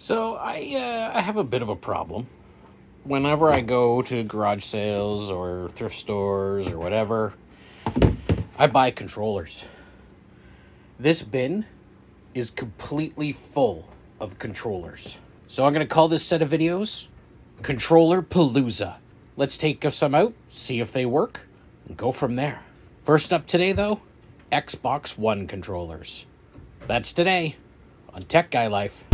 So I have a bit of a problem. Whenever I go to garage sales or thrift stores or whatever, I buy controllers. This bin is completely full of controllers. So I'm going to call this set of videos Controller-Palooza. Let's take some out, see if they work, and go from there. First up today, though, Xbox One controllers. That's today on Tech Guy Life.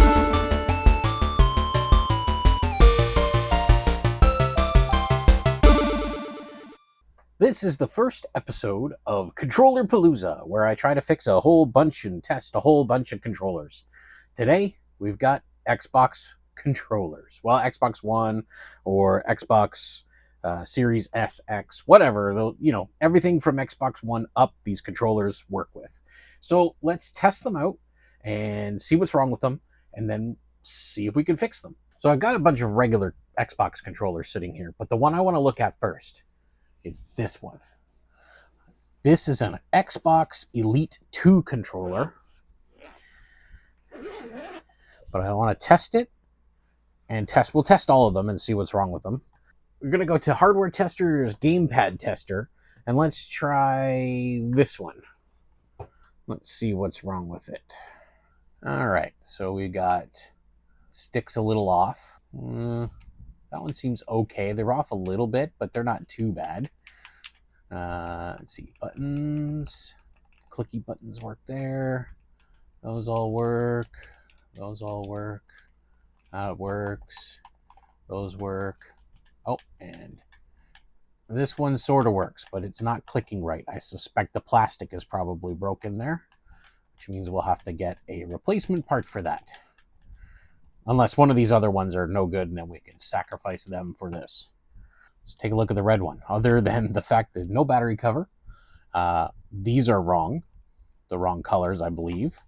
This is the first episode of Controller-Palooza, where I try to fix a whole bunch and test a whole bunch of controllers. Today, we've got Xbox controllers. Well, Xbox One or Xbox Series SX, whatever. Everything from Xbox One up, these controllers work with. So let's test them out and see what's wrong with them, and then see if we can fix them. So I've got a bunch of regular Xbox controllers sitting here, but the one I want to look at first is this one. This is an Xbox Elite 2 controller, but I want to test it and we'll test all of them and see what's wrong with them. We're going to go to Hardware Tester's Gamepad Tester, and let's try this one. Let's see what's wrong with it. All right, so we got sticks a little off. That one seems okay. They're off a little bit, but they're not too bad. Let's see, buttons. Clicky buttons work there. Those all work. Those all work. That works. Those work. Oh, and this one sort of works, but it's not clicking right. I suspect the plastic is probably broken there, which means we'll have to get a replacement part for that. Unless one of these other ones are no good, and then we can sacrifice them for this. Let's take a look at the red one. Other than the fact that no battery cover, these are wrong. The wrong colors, I believe.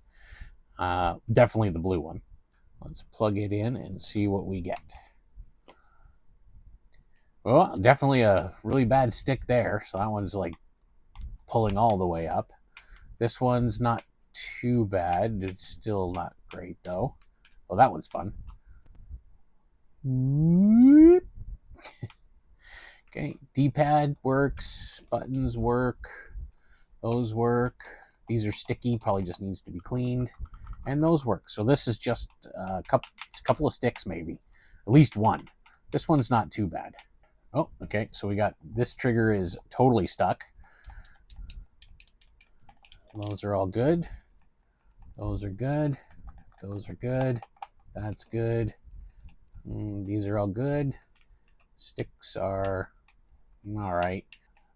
Definitely the blue one. Let's plug it in and see what we get. Well, definitely a really bad stick there. So that one's like pulling all the way up. This one's not too bad. It's still not great though. Well, that one's fun. Okay, D-pad works, buttons work, those work. These are sticky, probably just needs to be cleaned, and those work. So this is just a couple of sticks maybe, at least one. This one's not too bad. Oh, okay, so we got this trigger is totally stuck. Those are all good. Those are good. Those are good. That's good. These are all good. Sticks are all right.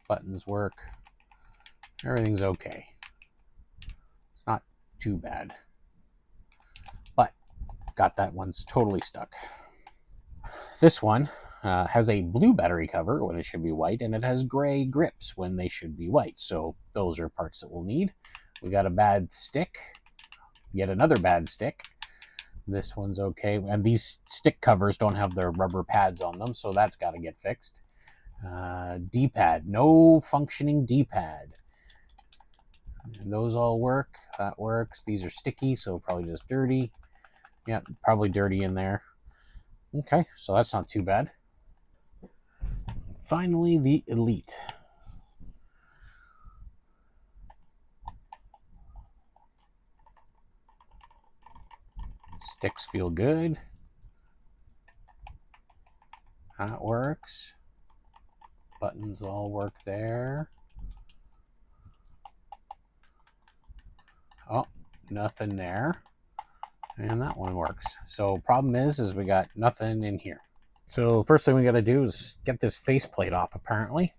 Buttons work. Everything's okay. It's not too bad. But got that one's totally stuck. This one has a blue battery cover when it should be white, and it has gray grips when they should be white. So those are parts that we'll need. We got a bad stick. Yet another bad stick. This one's okay. And these stick covers don't have their rubber pads on them, so that's got to get fixed. D-pad. No functioning D-pad. And those all work. That works. These are sticky, so probably just dirty. Yeah, probably dirty in there. Okay, so that's not too bad. Finally, the Elite. Sticks feel good. That works. Buttons all work there. Oh, nothing there. And that one works. So problem is we got nothing in here. So first thing we got to do is get this faceplate off, apparently.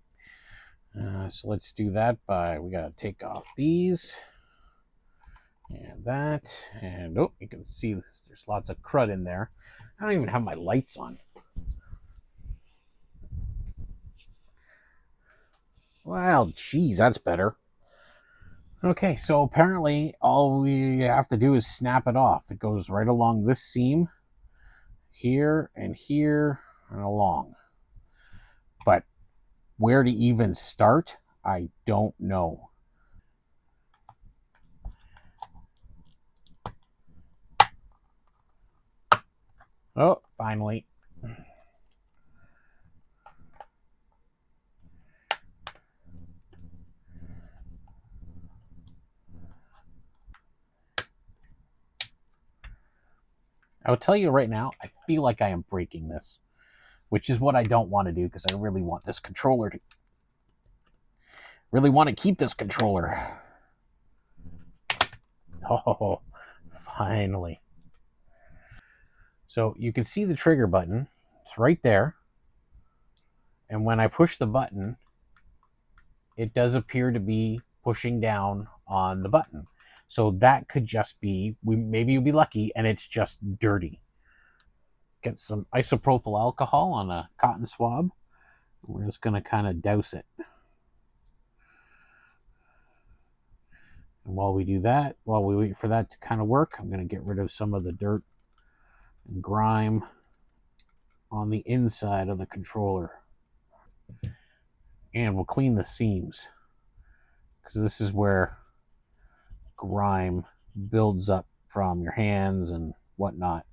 So let's do that we got to take off these. And that. And oh, you can see there's lots of crud in there. I don't even have my lights on. Well, geez, that's better. Okay, so apparently all we have to do is snap it off. It goes right along this seam, here and along. But where to even start, I don't know. Oh, finally. I will tell you right now, I feel like I am breaking this, which is what I don't want to do because I really want this controller to really want to keep this controller. Oh, finally. So you can see the trigger button. It's right there. And when I push the button, it does appear to be pushing down on the button. So that could just be, maybe you'll be lucky and it's just dirty. Get some isopropyl alcohol on a cotton swab. We're just going to kind of douse it. And while we do that, while we wait for that to kind of work, I'm going to get rid of some of the dirt and grime on the inside of the controller. And we'll clean the seams, because this is where grime builds up from your hands and whatnot.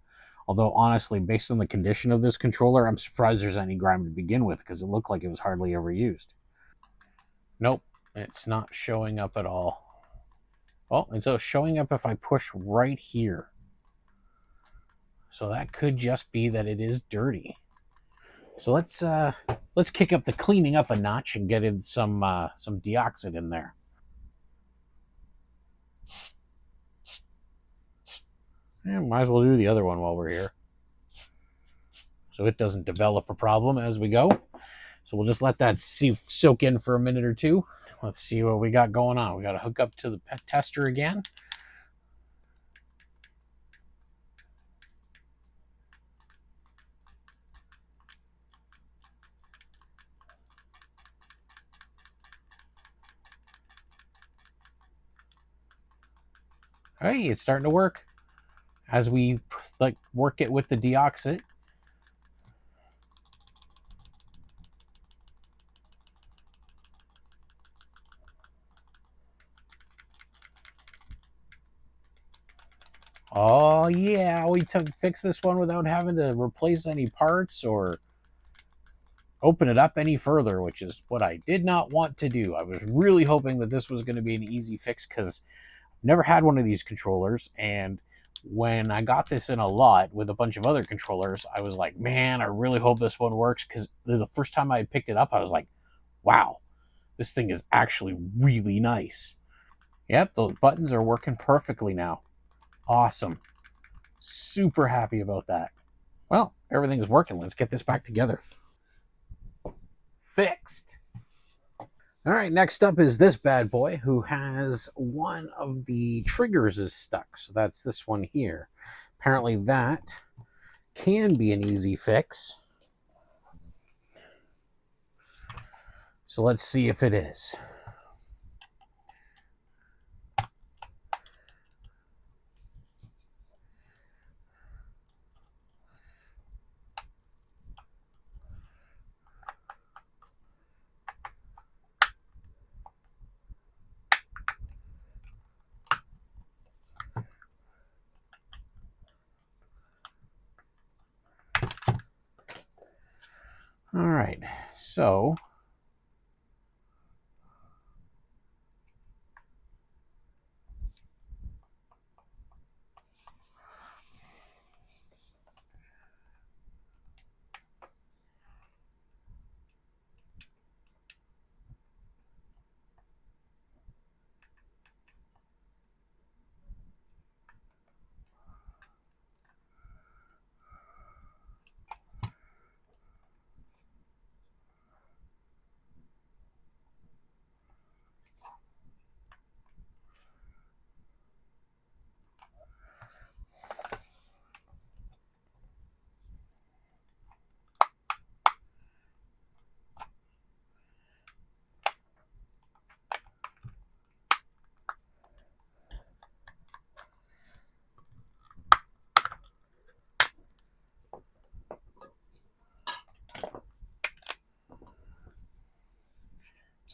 Although, honestly, based on the condition of this controller, I'm surprised there's any grime to begin with, because it looked like it was hardly ever used. Nope, it's not showing up at all. Oh, and so showing up if I push right here. So that could just be that it is dirty. So let's kick up the cleaning up a notch and get in some deoxit in there. Yeah, might as well do the other one while we're here, so it doesn't develop a problem as we go. So we'll just let that soak in for a minute or two. Let's see what we got going on. We got to hook up to the tester again. Hey, it's starting to work as we work it with the deoxit. Oh yeah, we fixed this one without having to replace any parts or open it up any further, which is what I did not want to do. I was really hoping that this was going to be an easy fix, because I've never had one of these controllers, and when I got this in a lot with a bunch of other controllers, I was like, man, I really hope this one works, because the first time I picked it up, I was like, wow, this thing is actually really nice. Yep, those buttons are working perfectly now. Awesome. Super happy about that. Well, everything is working. Let's get this back together. Fixed. All right, next up is this bad boy, who has one of the triggers is stuck. So that's this one here. Apparently that can be an easy fix. So let's see if it is. All right, so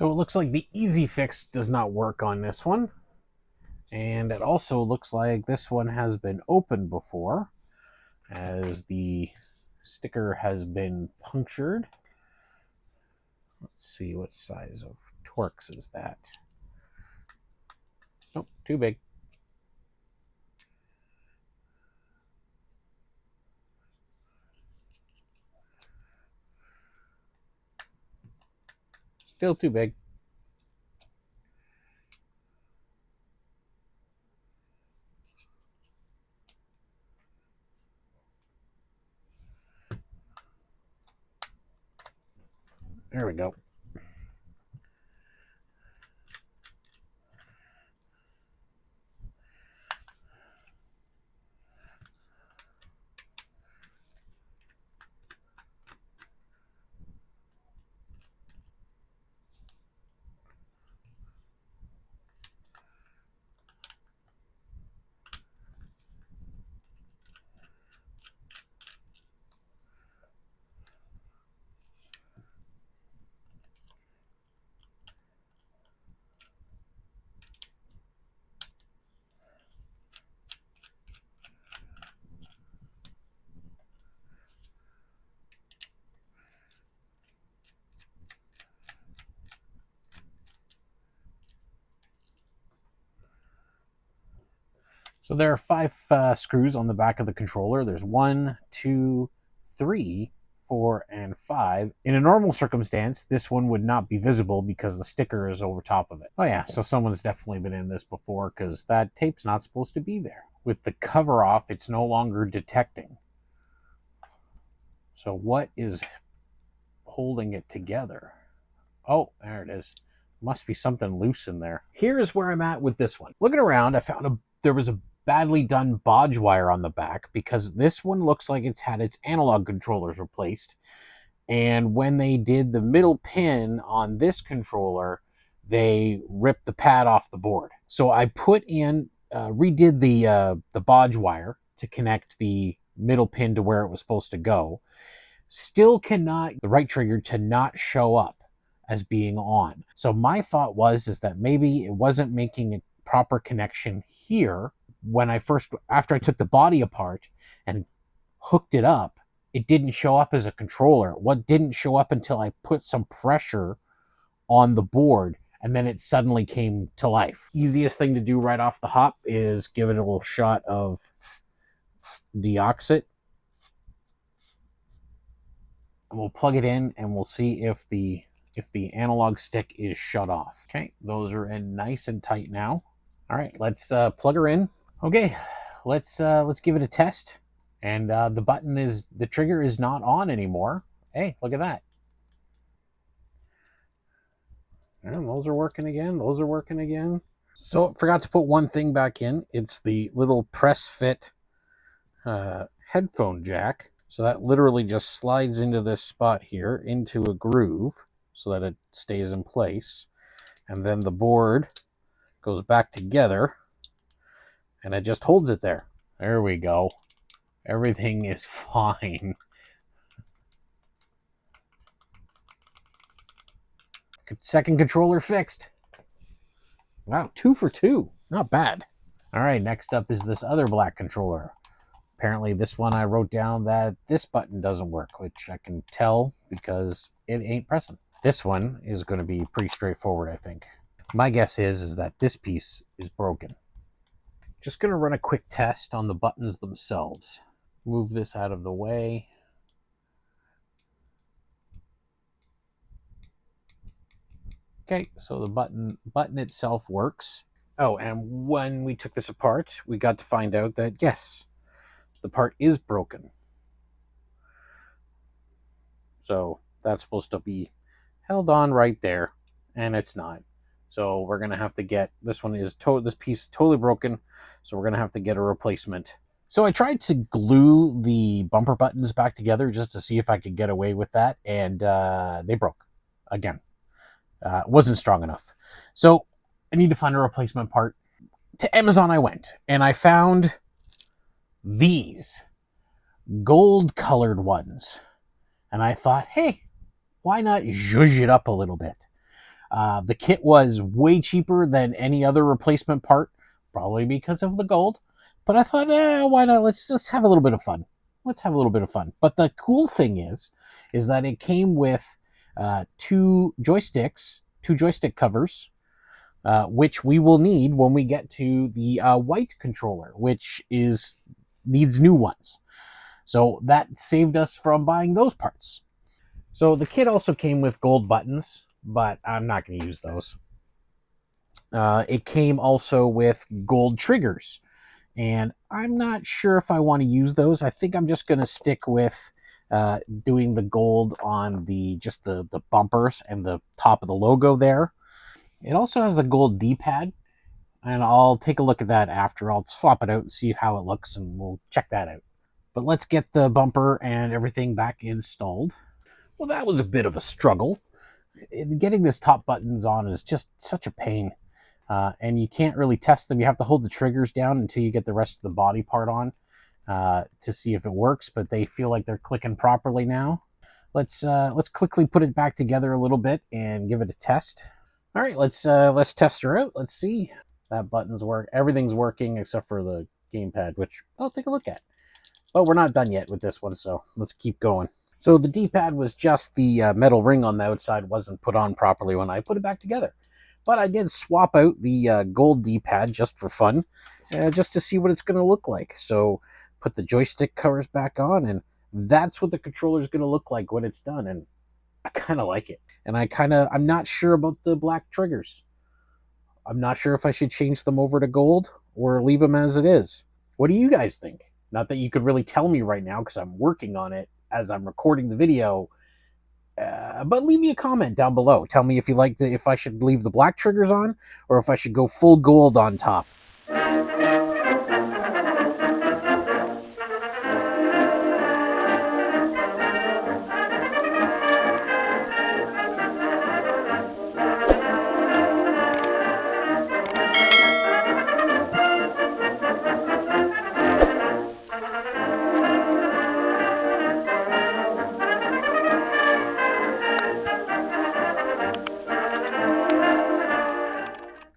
it looks like the easy fix does not work on this one. And it also looks like this one has been opened before. as the sticker has been punctured. Let's see, what size of Torx is that? Nope, too big. Still too big. There we go. So there are 5 screws on the back of the controller. There's 1, 2, 3, 4, and 5. In a normal circumstance, this one would not be visible because the sticker is over top of it. Oh yeah, so someone's definitely been in this before because that tape's not supposed to be there. With the cover off, it's no longer detecting. So what is holding it together? Oh, there it is. Must be something loose in there. Here's where I'm at with this one. Looking around, I found there was a badly done bodge wire on the back because this one looks like it's had its analog controllers replaced. And when they did the middle pin on this controller, they ripped the pad off the board. So I put in, redid the bodge wire to connect the middle pin to where it was supposed to go. Still cannot, the right trigger to not show up as being on. So my thought was that maybe it wasn't making a proper connection here. When after I took the body apart and hooked it up, it didn't show up as a controller. What didn't show up until I put some pressure on the board, and then it suddenly came to life. Easiest thing to do right off the hop is give it a little shot of deoxit. We'll plug it in and we'll see if the analog stick is shut off. Okay, those are in nice and tight now. All right, let's plug her in. Okay, let's give it a test. And the trigger is not on anymore. Hey, look at that. And those are working again. Those are working again. So forgot to put one thing back in. It's the little press fit headphone jack. So that literally just slides into this spot here, into a groove, so that it stays in place. And then the board goes back together, and it just holds it there. There we go. Everything is fine. Second controller fixed. Wow, 2 for 2. Not bad. All right, next up is this other black controller. Apparently this one I wrote down that this button doesn't work, which I can tell because it ain't pressing. This one is going to be pretty straightforward, I think. My guess is that this piece is broken. Just going to run a quick test on the buttons themselves. Move this out of the way. Okay, so the button itself works. Oh, and when we took this apart, we got to find out that, yes, the part is broken. So that's supposed to be held on right there, and it's not. So we're going to have to get, this piece is totally broken, so we're going to have to get a replacement. So I tried to glue the bumper buttons back together just to see if I could get away with that, and they broke again. It wasn't strong enough. So I need to find a replacement part. To Amazon I went, and I found these gold-colored ones. And I thought, hey, why not zhuzh it up a little bit? The kit was way cheaper than any other replacement part, probably because of the gold. But I thought, why not? Let's have a little bit of fun. let's have a little bit of fun. But the cool thing is that it came with two joystick covers, which we will need when we get to the white controller, which needs new ones. So that saved us from buying those parts. So the kit also came with gold buttons, but I'm not going to use those. It came also with gold triggers, and I'm not sure if I want to use those. I think I'm just going to stick with doing the gold on just the bumpers and the top of the logo there. It also has the gold D-pad, and I'll take a look at that after. I'll swap it out and see how it looks, and we'll check that out. But let's get the bumper and everything back installed. Well, that was a bit of a struggle. Getting this top buttons on is just such a pain. And you can't really test them. You have to hold the triggers down until you get the rest of the body part on to see if it works, but they feel like they're clicking properly now. Let's quickly put it back together a little bit and give it a test. All right, let's test her out. Let's see. That button's work. Everything's working except for the gamepad, which I'll take a look at. But we're not done yet with this one, so let's keep going. So the D-pad was just the metal ring on the outside wasn't put on properly when I put it back together. But I did swap out the gold D-pad just for fun, just to see what it's going to look like. So put the joystick covers back on, and that's what the controller is going to look like when it's done. And I kind of like it. And I'm not sure about the black triggers. I'm not sure if I should change them over to gold or leave them as it is. What do you guys think? Not that you could really tell me right now because I'm working on it as I'm recording the video. But leave me a comment down below. Tell me if I should leave the black triggers on or if I should go full gold on top.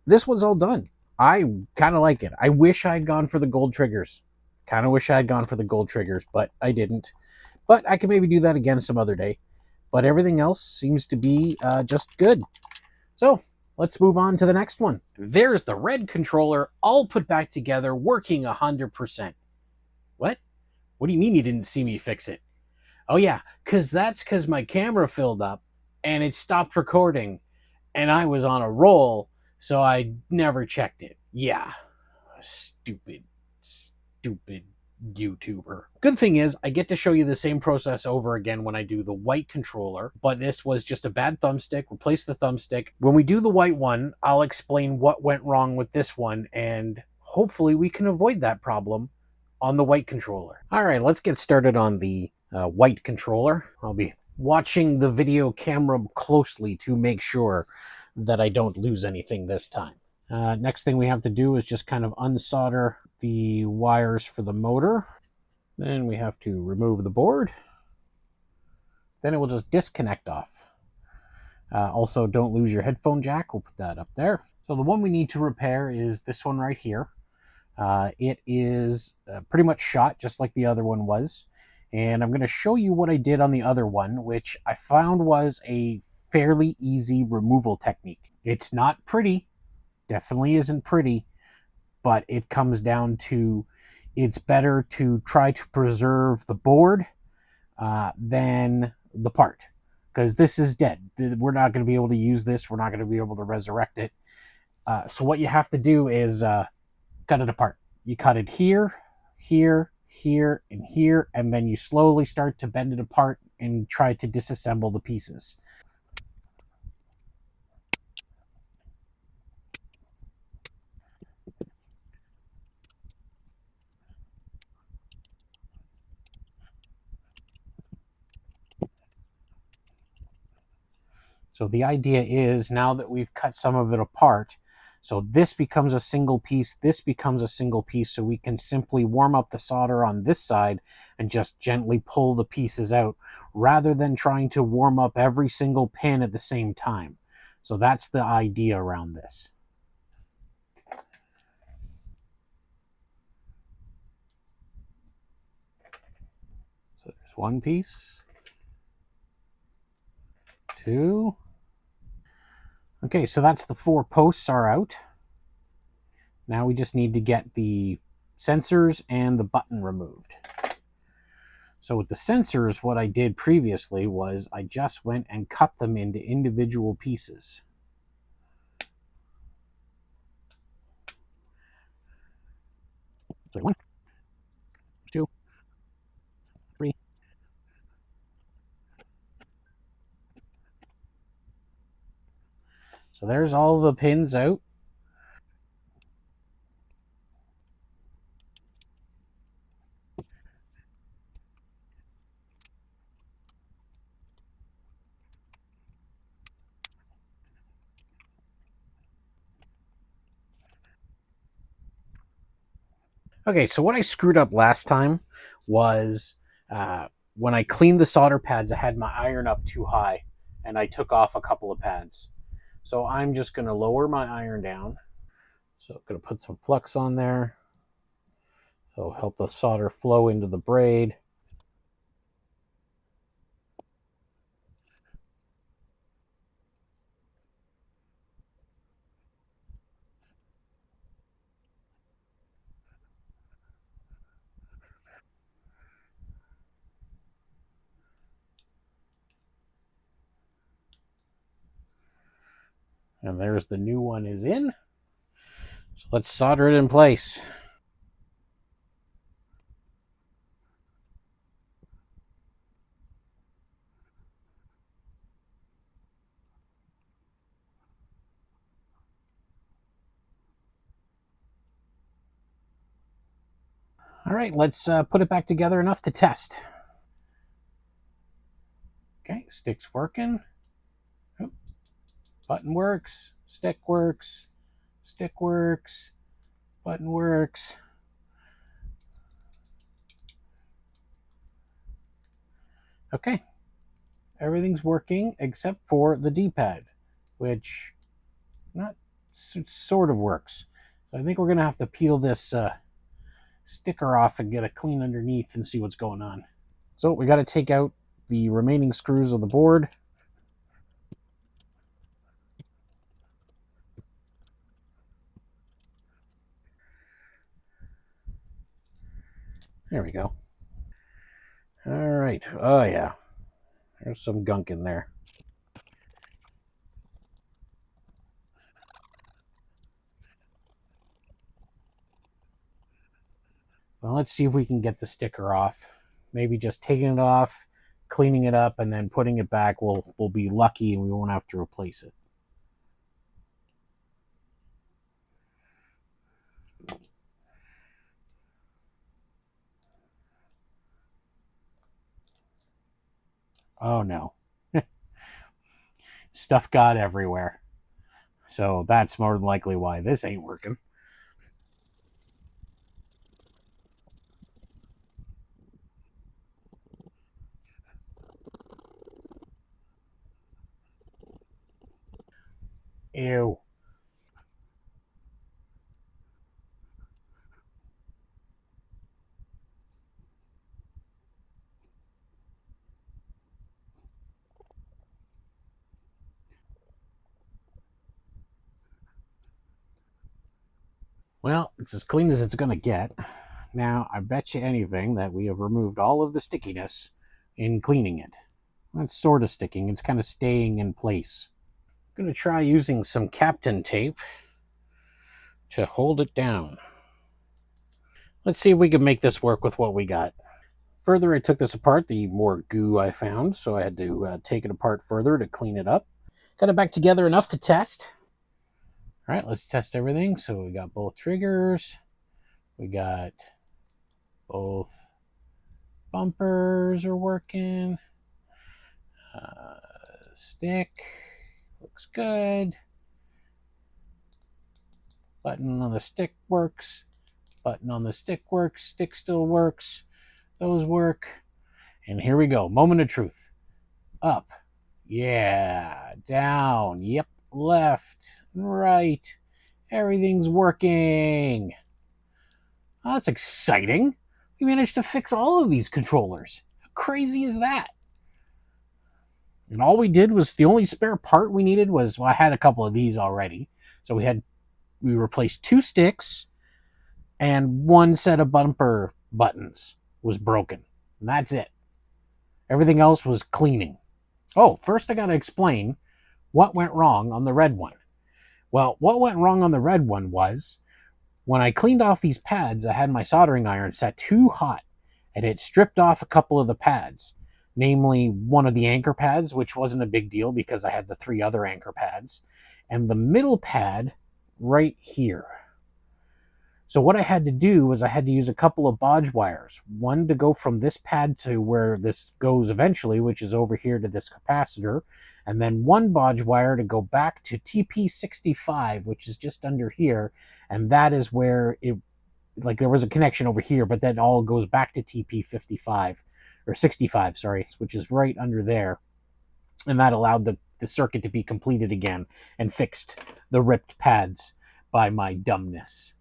This one's all done. I kind of like it. I wish I'd gone for the gold triggers. Kind of wish I'd gone for the gold triggers, but I didn't. But I can maybe do that again some other day. But everything else seems to be just good. So let's move on to the next one. There's the red controller all put back together, working 100%. What? What do you mean you didn't see me fix it? Oh yeah, because my camera filled up and it stopped recording and I was on a roll, so I never checked it. Yeah, stupid YouTuber. Good thing is I get to show you the same process over again when I do the white controller, but this was just a bad thumbstick. Replace the thumbstick. When we do the white one, I'll explain what went wrong with this one, and hopefully we can avoid that problem on the white controller. All right, let's get started on the white controller. I'll be watching the video camera closely to make sure that I don't lose anything this time. Next thing we have to do is just kind of unsolder the wires for the motor. Then we have to remove the board. Then it will just disconnect off. Also, don't lose your headphone jack. We'll put that up there. So the one we need to repair is this one right here. It is pretty much shot just like the other one was. And I'm going to show you what I did on the other one, which I found was a fairly easy removal technique. It's not pretty. Definitely isn't pretty, but it comes down to it's better to try to preserve the board than the part, because this is dead. We're not going to be able to use this. We're not going to be able to resurrect it. So what you have to do is cut it apart. You cut it here, here, here, and here, and then you slowly start to bend it apart and try to disassemble the pieces. So the idea is, now that we've cut some of it apart, so this becomes a single piece, this becomes a single piece, so we can simply warm up the solder on this side and just gently pull the pieces out, rather than trying to warm up every single pin at the same time. So that's the idea around this. There's one piece. Two. Okay, so that's the 4 posts are out. Now we just need to get the sensors and the button removed. So with the sensors, what I did previously was I just went and cut them into individual pieces. So 1, 2, 3. So there's all the pins out. Okay, so what I screwed up last time was when I cleaned the solder pads, I had my iron up too high and I took off a couple of pads. So I'm just going to lower my iron down. So I'm going to put some flux on there. So help the solder flow into the braid. And there's the new one is in. So let's solder it in place. All right, let's put it back together enough to test. Okay, stick's working. Oh, button works, stick works, stick works, button works. Okay, everything's working except for the D-pad, which not sort of works. So I think we're gonna have to peel this sticker off and get a clean underneath and see what's going on. So we got to take out the remaining screws of the board. There we go. All right. Oh yeah, there's some gunk in there. Well, let's see if we can get the sticker off. Maybe just taking it off, cleaning it up, and then putting it back. We'll be lucky and we won't have to replace it. Oh no. Stuff got everywhere. So that's more than likely why this ain't working. Ew. Well, it's as clean as it's going to get. Now, I bet you anything that we have removed all of the stickiness in cleaning it. That's sort of sticking. It's kind of staying in place. I'm going to try using some Captain tape to hold it down. Let's see if we can make this work with what we got. Further I took this apart, the more goo I found, so I had to take it apart further to clean it up. Got it back together enough to test. All right, let's test everything. So we got both triggers. We got both bumpers are working. Stick looks good. Button on the stick works. Button on the stick works. Stick still works. Those work. And here we go. Moment of truth. Up. Yeah. Down. Yep. Left. Right. Everything's working. Oh, that's exciting. We managed to fix all of these controllers. crazy is that? And all we did was, the only spare part we needed was, well, I had a couple of these already. So we replaced 2 sticks, and 1 set of bumper buttons was broken. And that's it. Everything else was cleaning. Oh, first I got to explain what went wrong on the red one. Well, what went wrong on the red one was, when I cleaned off these pads, I had my soldering iron set too hot, and it stripped off a couple of the pads, namely one of the anchor pads, which wasn't a big deal because I had the 3 other anchor pads, and the middle pad right here. So what I had to do was I had to use a couple of bodge wires, one to go from this pad to where this goes eventually, which is over here to this capacitor, and then 1 bodge wire to go back to TP65, which is just under here, and that is where it, like, there was a connection over here, but that all goes back to TP55, or 65, sorry, which is right under there, and that allowed the circuit to be completed again and fixed the ripped pads by my dumbness.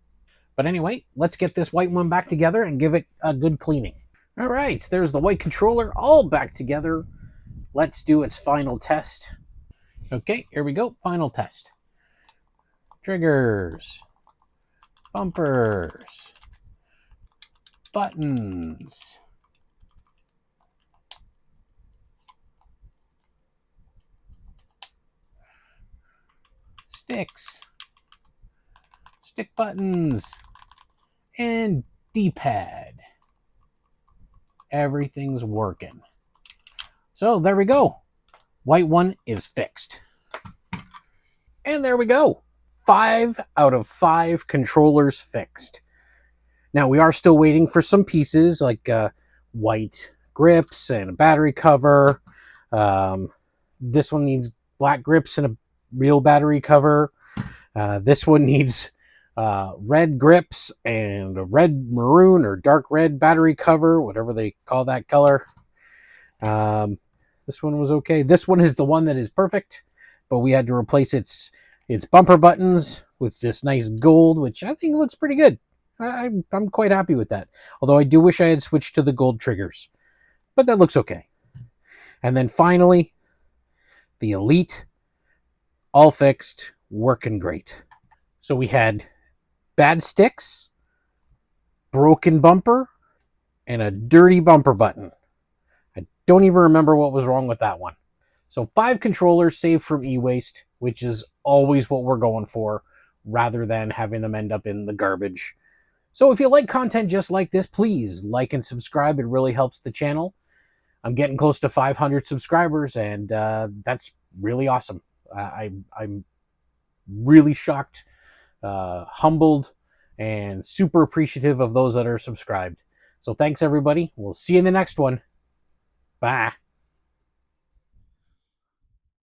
But anyway, let's get this white one back together and give it a good cleaning. All right, there's the white controller all back together. Let's do its final test. Okay, here we go. Final test. Triggers. Bumpers. Buttons. Sticks. Stick buttons. And D-pad. Everything's working. So there we go. White one is fixed. And there we go. 5 out of 5 controllers fixed. Now we are still waiting for some pieces like white grips and a battery cover. This one needs black grips and a real battery cover. This one needs red grips and a red maroon or dark red battery cover, whatever they call that color. This one was okay. This one is the one that is perfect, but we had to replace its bumper buttons with this nice gold, which I think looks pretty good. I'm quite happy with that. Although I do wish I had switched to the gold triggers, but that looks okay. And then finally, the Elite, all fixed, working great. So we had bad sticks, broken bumper, and a dirty bumper button. I don't even remember what was wrong with that one. So 5 controllers saved from e-waste, which is always what we're going for, rather than having them end up in the garbage. So if you like content just like this, please like and subscribe. It really helps the channel. I'm getting close to 500 subscribers, and that's really awesome. I'm really shocked, humbled, and super appreciative of those that are subscribed. So thanks, everybody. We'll see you in the next one. Bye.